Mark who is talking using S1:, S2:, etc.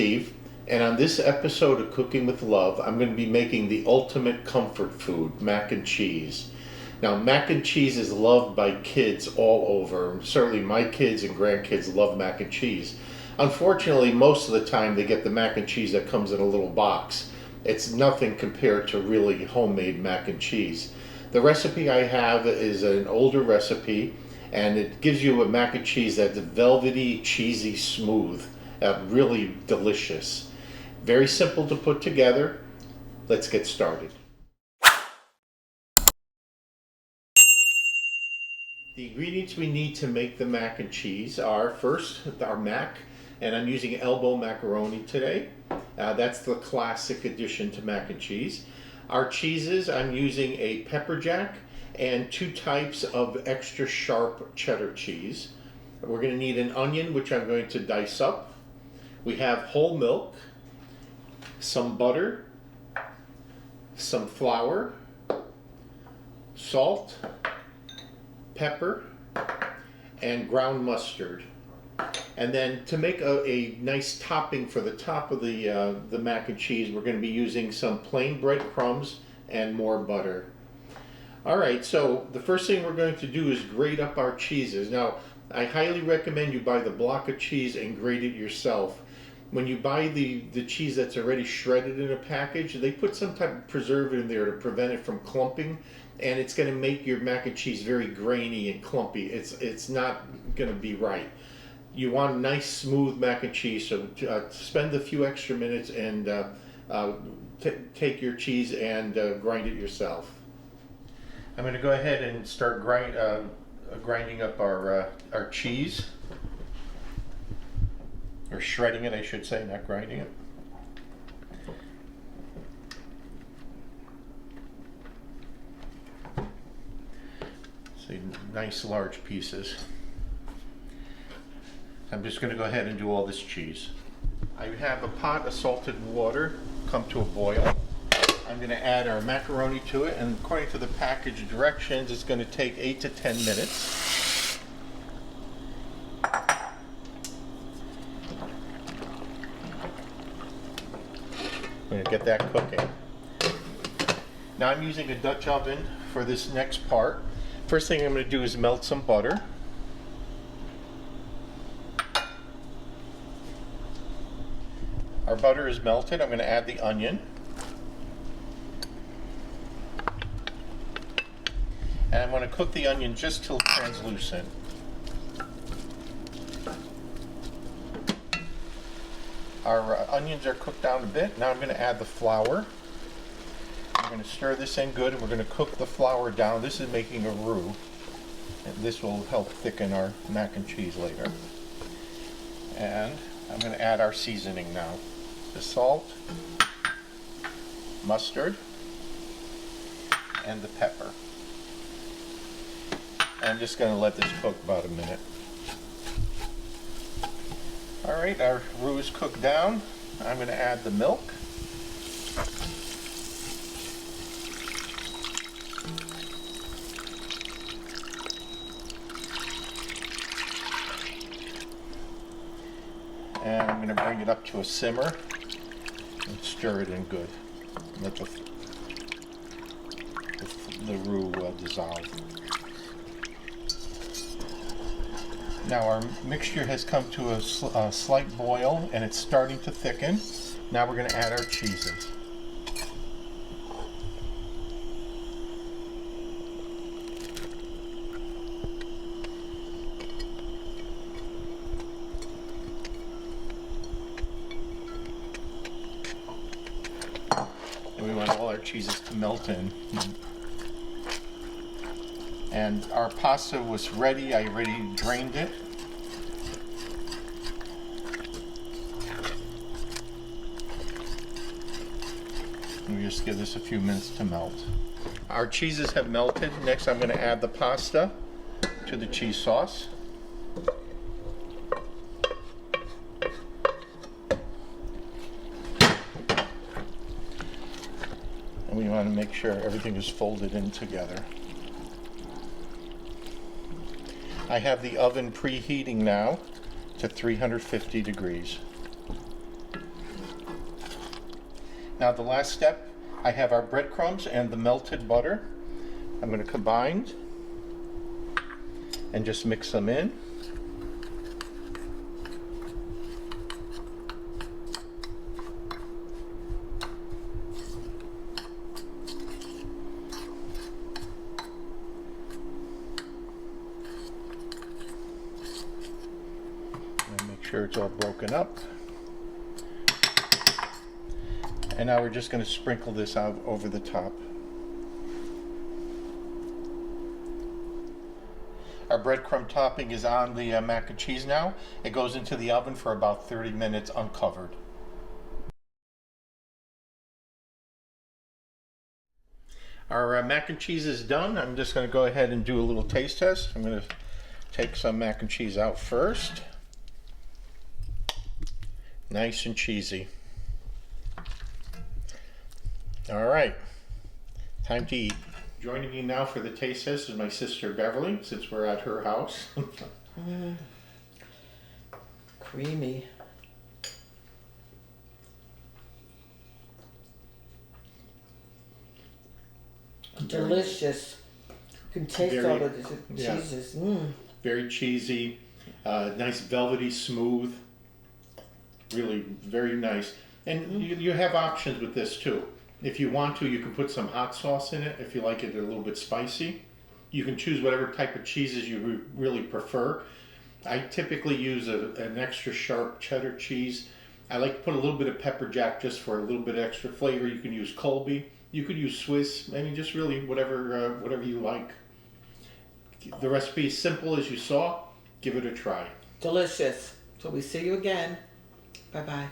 S1: Steve, and on this episode of Cooking with Love, I'm going to be making the ultimate comfort food, mac and cheese. Now, mac and cheese is loved by kids all over. Certainly my kids and grandkids love mac and cheese. Unfortunately, most of the time they get the mac and cheese that comes in a little box. It's nothing compared to really homemade mac and cheese. The recipe I have is an older recipe, and it gives you a mac and cheese that's velvety, cheesy, smooth, really delicious. Very simple to put together. Let's get started. The ingredients we need to make the mac and cheese are, first, our mac, and I'm using elbow macaroni today. That's the classic addition to mac and cheese. Our cheeses, I'm using a pepper jack and 2 types of extra sharp cheddar cheese. We're going to need an onion, which I'm going to dice up. We have whole milk, some butter, some flour, salt, pepper, and ground mustard. And then to make a nice topping for the top of the mac and cheese, we're going to be using some plain breadcrumbs and more butter. Alright, so the first thing we're going to do is grate up our cheeses. Now, I highly recommend you buy the block of cheese and grate it yourself. When you buy the cheese that's already shredded in a package, they put some type of preservative in there to prevent it from clumping, and it's going to make your mac and cheese very grainy and clumpy. It's not going to be right. You want a nice smooth mac and cheese, so spend a few extra minutes and take your cheese and grind it yourself. I'm going to go ahead and start grinding up our cheese, or shredding it, I should say, not grinding it. So nice large pieces. I'm just going to go ahead and do all this cheese. I have a pot of salted water come to a boil. I'm going to add our macaroni to it, and according to the package directions, it's going to take 8 to 10 minutes. I'm going to get that cooking. Now I'm using a Dutch oven for this next part. First thing I'm going to do is melt some butter. Our butter is melted. I'm going to add the onion. And I'm going to cook the onion just till translucent. Our onions are cooked down a bit. Now I'm going to add the flour. I'm going to stir this in good, and we're going to cook the flour down. This is making a roux, and this will help thicken our mac and cheese later. And I'm going to add our seasoning now. The salt, mustard, and the pepper. I'm just going to let this cook about a minute. Alright, our roux is cooked down. I'm going to add the milk. And I'm going to bring it up to a simmer and stir it in good. Let the roux dissolve. Now our mixture has come to a slight boil, and it's starting to thicken. Now we're going to add our cheeses. And we want all our cheeses to melt in. And our pasta was ready. I already drained it. And we just give this a few minutes to melt. Our cheeses have melted. Next I'm going to add the pasta to the cheese sauce. And we want to make sure everything is folded in together. I have the oven preheating now to 350 degrees. Now the last step, I have our breadcrumbs and the melted butter. I'm going to combine and just mix them in. And make sure it's all broken up. And now we're just going to sprinkle this out over the top. Our breadcrumb topping is on the mac and cheese now. It goes into the oven for about 30 minutes uncovered. Our mac and cheese is done. I'm just going to go ahead and do a little taste test. I'm going to take some mac and cheese out first. Nice and cheesy. All right, time to eat. Joining me now for the taste test is my sister Beverly, since we're at her house.
S2: Creamy. Delicious. You can taste all of the cheeses.
S1: Very cheesy, nice velvety smooth. Really very nice. And you have options with this too. If you want to, you can put some hot sauce in it if you like it a little bit spicy. You can choose whatever type of cheeses you really prefer. I typically use an extra sharp cheddar cheese. I like to put a little bit of pepper jack just for a little bit extra flavor. You can use Colby. You could use Swiss. I mean, just really whatever you like. The recipe is simple as you saw. Give it a try.
S2: Delicious. So we see you again. Bye-bye.